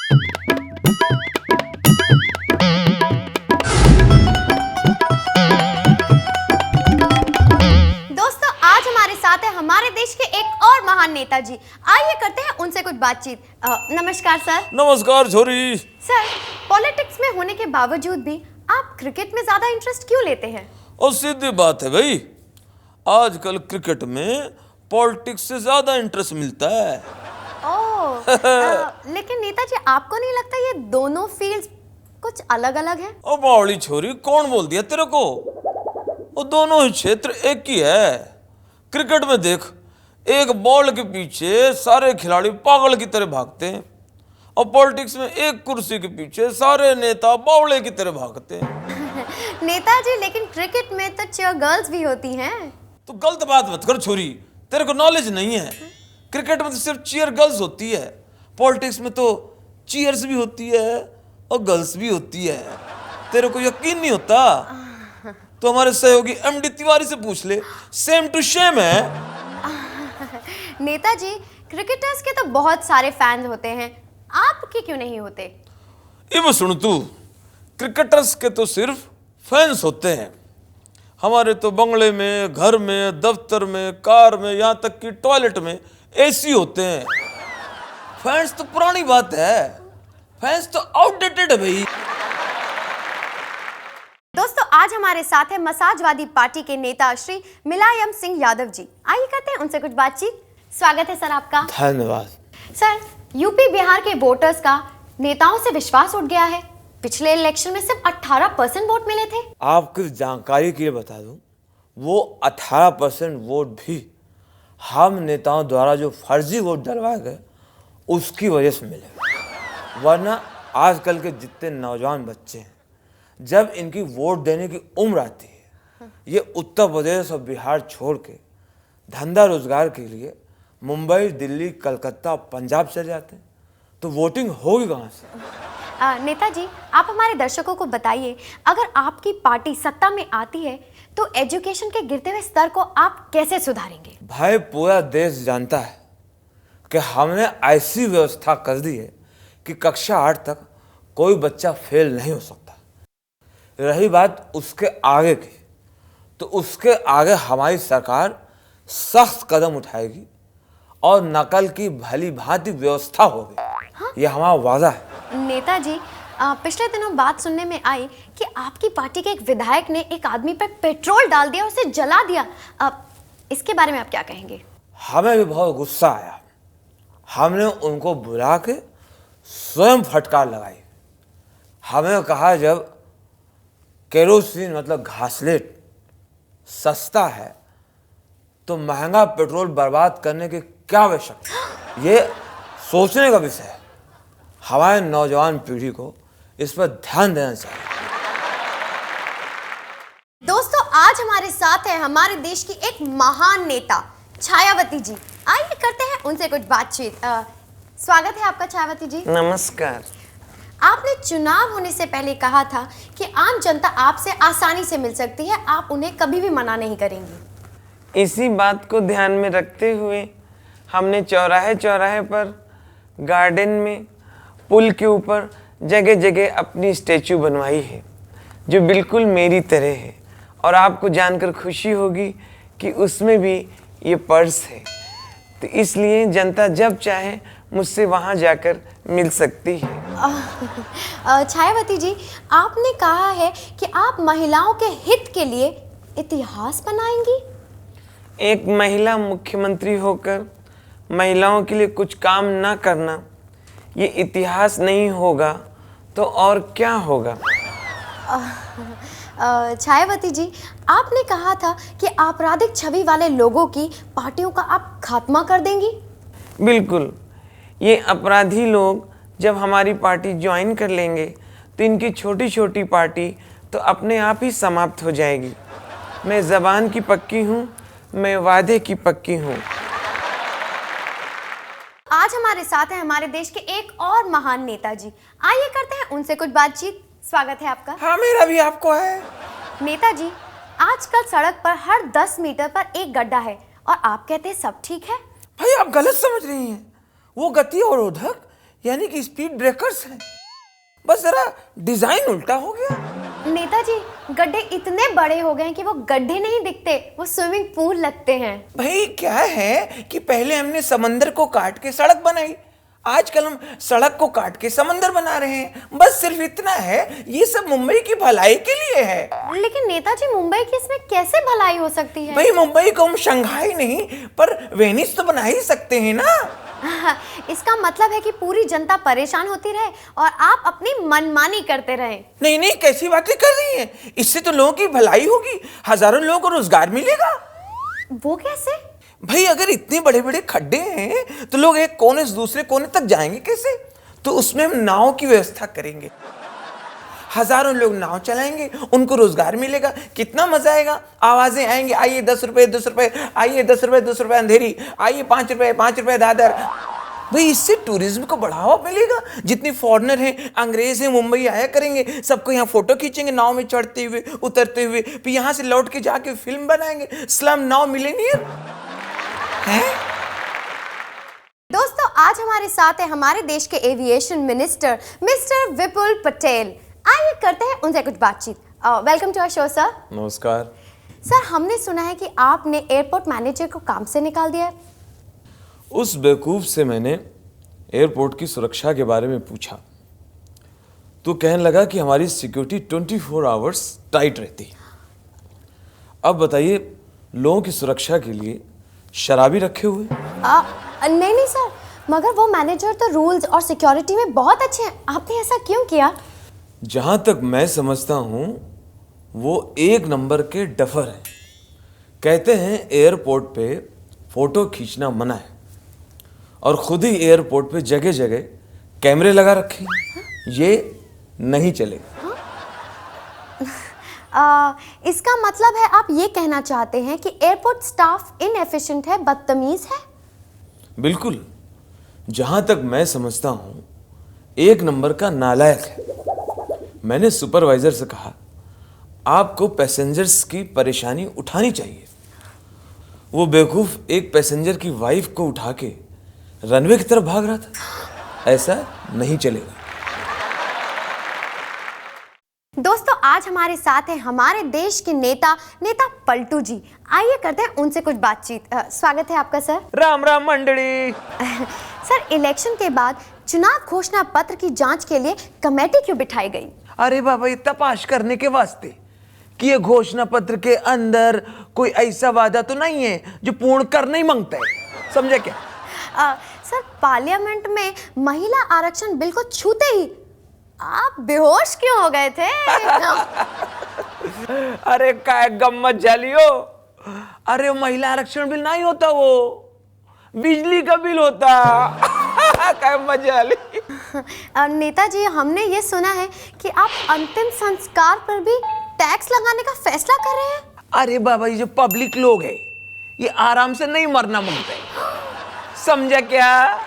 दोस्तों, आज हमारे साथ है हमारे देश के एक और महान नेताजी। आइए करते हैं उनसे कुछ बातचीत। नमस्कार सर। नमस्कार छोरी। सर, पॉलिटिक्स में होने के बावजूद भी आप क्रिकेट में ज्यादा इंटरेस्ट क्यों लेते हैं? और सीधी बात है भाई, आजकल क्रिकेट में पॉलिटिक्स से ज्यादा इंटरेस्ट मिलता है। ओह, लेकिन नेताजी आपको नहीं लगता ये दोनों फील्ड्स कुछ अलग अलग हैं? ओ बावली छोरी, कौन बोल दिया तेरे को? वो दोनों ही क्षेत्र एक ही है। क्रिकेट में देख, एक बॉल के पीछे सारे खिलाड़ी पागल की तरह भागते हैं, और पॉलिटिक्स में एक कुर्सी के पीछे सारे नेता बावले की तरह भागते हैं। नेताजी, लेकिन क्रिकेट में तो चीयर गर्ल्स भी होती हैं। तो गलत बात मत कर छोरी, तेरे को नॉलेज नहीं है। क्रिकेट में तो सिर्फ चीयर गर्ल्स होती है, पॉलिटिक्स में तो चीयर्स भी होती है और गर्ल्स भी होती है। तेरे को यकीन नहीं होता तो हमारे सहयोगी एमडी तिवारी से पूछ ले, सेम टू सेम है। नेताजी, क्रिकेटर्स के तो बहुत सारे फैंस होते हैं, आपके क्यों नहीं होते? ये सुन तू, क्रिकेटर्स के तो सिर्फ फैंस होते हैं। हमारे तो बंगले में, घर में, दफ्तर में, कार में, यहाँ तक कि टॉयलेट में एसी होते हैं। फैंस तो पुरानी बात है, फैंस तो आउटडेटेड है भाई। दोस्तों, आज हमारे साथ है मसाजवादी पार्टी के नेता श्री मुलायम सिंह यादव जी। आइए करते हैं उनसे कुछ बातचीत। स्वागत है सर आपका। धन्यवाद। सर, यूपी बिहार के वोटर्स का नेताओं से विश्वास उठ गया है। पिछले इलेक्शन में सिर्फ 18% वोट मिले थे। आपकी जानकारी के लिए बता दूं, वो 18% वोट भी हम नेताओं द्वारा जो फर्जी वोट डलवाए गए उसकी वजह से मिले। वरना आजकल के जितने नौजवान बच्चे हैं, जब इनकी वोट देने की उम्र आती है, ये उत्तर प्रदेश और बिहार छोड़ के धंधा रोजगार के लिए मुंबई, दिल्ली, कलकत्ता, पंजाब चले जाते हैं, तो वोटिंग होगी कहाँ से? नेताजी, आप हमारे दर्शकों को बताइए, अगर आपकी पार्टी सत्ता में आती है तो एजुकेशन के गिरते हुए स्तर को आप कैसे सुधारेंगे? भाई, पूरा देश जानता है कि हमने ऐसी व्यवस्था कर दी है कि कक्षा 8 तक कोई बच्चा फेल नहीं हो सकता। रही बात उसके आगे की, तो उसके आगे हमारी सरकार सख्त कदम उठाएगी और नकल की भली भांति व्यवस्था होगी। हाँ? ये हमारा वादा है। नेताजी, पिछले दिनों बात सुनने में आई कि आपकी पार्टी के एक विधायक ने एक आदमी पर पेट्रोल डाल दिया, उसे जला दिया। इसके बारे में आप क्या कहेंगे? हमें भी बहुत गुस्सा आया। हमने उनको बुला के स्वयं फटकार लगाई। हमें कहा, जब केरोसिन मतलब घासलेट सस्ता है तो महंगा पेट्रोल बर्बाद करने की क्या आवश्यकता? ये सोचने का विषय है। हमारे नौजवान पीढ़ी को इस पर ध्यान देना चाहिए। दोस्तों, आज हमारे साथ है हमारे देश की एक महान नेता छायावती जी। आइए करते हैं उनसे कुछ बातचीत। स्वागत है आपका छायावती जी। नमस्कार। आपने चुनाव होने से पहले कहा था कि आम जनता आपसे आसानी से मिल सकती है, आप उन्हें कभी भी मना नहीं करेंगी। इसी बात को ध्यान में रखते हुए हमने चौराहे चौराहे पर, गार्डन में, पुल के ऊपर जगह जगह अपनी स्टैचू बनवाई है, जो बिल्कुल मेरी तरह है। और आपको जानकर खुशी होगी कि उसमें भी ये पर्स है, तो इसलिए जनता जब चाहे मुझसे वहाँ जाकर मिल सकती है। छायावती जी, आपने कहा है कि आप महिलाओं के हित के लिए इतिहास बनाएंगी। एक महिला मुख्यमंत्री होकर महिलाओं के लिए कुछ काम ना करना, ये इतिहास नहीं होगा तो और क्या होगा? छायावती जी, आपने कहा था कि आपराधिक छवि वाले लोगों की पार्टियों का आप खात्मा कर देंगी। बिल्कुल। ये अपराधी लोग जब हमारी पार्टी ज्वाइन कर लेंगे तो इनकी छोटी छोटी पार्टी तो अपने आप ही समाप्त हो जाएगी। मैं ज़बान की पक्की हूँ, मैं वादे की पक्की हूँ। आज हमारे साथ है हमारे देश के एक और महान नेताजी। आइए करते हैं उनसे कुछ बातचीत। स्वागत है आपका। हाँ, मेरा भी आपको है। नेताजी, आजकल सड़क पर हर 10 मीटर पर एक गड्ढा है और आप कहते हैं सब ठीक है। भाई, आप गलत समझ रही हैं। वो गति अवरोधक यानी कि स्पीड ब्रेकर्स हैं। बस जरा डिजाइन उल्टा हो गया। नेताजी, गड्ढे इतने बड़े हो गए हैं कि वो गड्ढे नहीं दिखते, वो स्विमिंग पूल लगते हैं। भाई क्या है कि पहले हमने समंदर को काट के सड़क बनाई, आजकल हम सड़क को काट के समंदर बना रहे हैं। बस सिर्फ इतना है, ये सब मुंबई की भलाई के लिए है। लेकिन नेताजी, मुंबई की इसमें कैसे भलाई हो सकती है? भाई मुंबई को हम शंघाई नहीं पर वेनिस तो बना ही सकते हैं ना। इसका मतलब है कि पूरी जनता परेशान होती रहे और आप अपनी मनमानी करते रहे। नहीं नहीं, कैसी बातें कर रही हैं? इससे तो लोगों की भलाई होगी, हजारों लोगों को रोजगार मिलेगा। वो कैसे? भाई अगर इतने बड़े बड़े खड्डे हैं तो लोग एक कोने से दूसरे कोने तक जाएंगे कैसे? तो उसमें हम नाव की व्यवस्था करेंगे, हजारों लोग नाव चलाएंगे, उनको रोजगार मिलेगा, कितना मजा आएगा। आवाजें आएंगी, आइए 10 रुपए 10 रुपए, आइए 10 रुपए 10 रुपए अंधेरी, आइए 5 रुपए दादर। भाई इससे टूरिज्म को बढ़ावा मिलेगा। जितने फॉरेनर हैं, अंग्रेज हैं, मुंबई आया करेंगे, सबको यहाँ फोटो खींचेंगे नाव में चढ़ते हुए उतरते हुए, फिर यहाँ से लौट के जाके फिल्म बनाएंगे, स्लम नाउ मिलेनियर है। दोस्तों, आज हमारे साथ है हमारे देश के aviation minister mister Vipul Patel. आइए करते हैं उनसे कुछ बातचीत। Welcome to our show sir. नमस्कार सर, हमने सुना है कि आपने एयरपोर्ट मैनेजर को काम से निकाल दिया है। उस बेवकूफ से मैंने एयरपोर्ट की सुरक्षा के बारे में पूछा तो कहने लगा कि हमारी सिक्योरिटी 24 आवर्स टाइट रहती है। अब बताइए, लोगों की सुरक्षा के लिए शराबी रखे हुए? नहीं सर, मगर वो मैनेजर तो रूल्स और सिक्योरिटी में बहुत अच्छे हैं। आपने ऐसा क्यों किया? जहां तक मैं समझता हूं वो एक नंबर के डफर हैं। कहते हैं एयरपोर्ट पे फोटो खींचना मना है और खुद ही एयरपोर्ट पे जगह जगह कैमरे लगा रखे हैं। ये नहीं चलेगा। इसका मतलब है आप ये कहना चाहते हैं कि एयरपोर्ट स्टाफ इनएफिशिएंट है, बदतमीज है? बिल्कुल, जहां तक मैं समझता हूं एक नंबर का नालायक है। मैंने सुपरवाइजर से कहा आपको पैसेंजर्स की परेशानी उठानी चाहिए। वो बेवकूफ एक पैसेंजर की वाइफ को उठा के रनवे की तरफ भाग रहा था। ऐसा नहीं चलेगा। दोस्तों, आज हमारे साथ है हमारे देश के नेता पलटू जी। आइए करते हैं उनसे कुछ बातचीत। स्वागत है आपका सर। राम राम मंडली। सर, इलेक्शन के बाद चुनाव घोषणा पत्र की जांच के लिए कमेटी क्यों बिठाई गई? अरे बाबा, ये तपाश करने के वास्ते कि ये घोषणा पत्र के अंदर कोई ऐसा वादा तो नहीं है जो पूर्ण करना ही मांगता है। समझा क्या? सर, पार्लियामेंट में महिला आरक्षण बिल को छूते ही आप बेहोश क्यों हो गए थे? अरे काय गम्मत झालियो। अरे महिला आरक्षण बिल नहीं होता, वो बिजली का बिल होता। काय मजा आली। नेताजी, हमने ये सुना है कि आप अंतिम संस्कार पर भी टैक्स लगाने का फैसला कर रहे हैं। अरे बाबा, ये जो पब्लिक लोग है ये आराम से नहीं मरना मांगते। समझा क्या?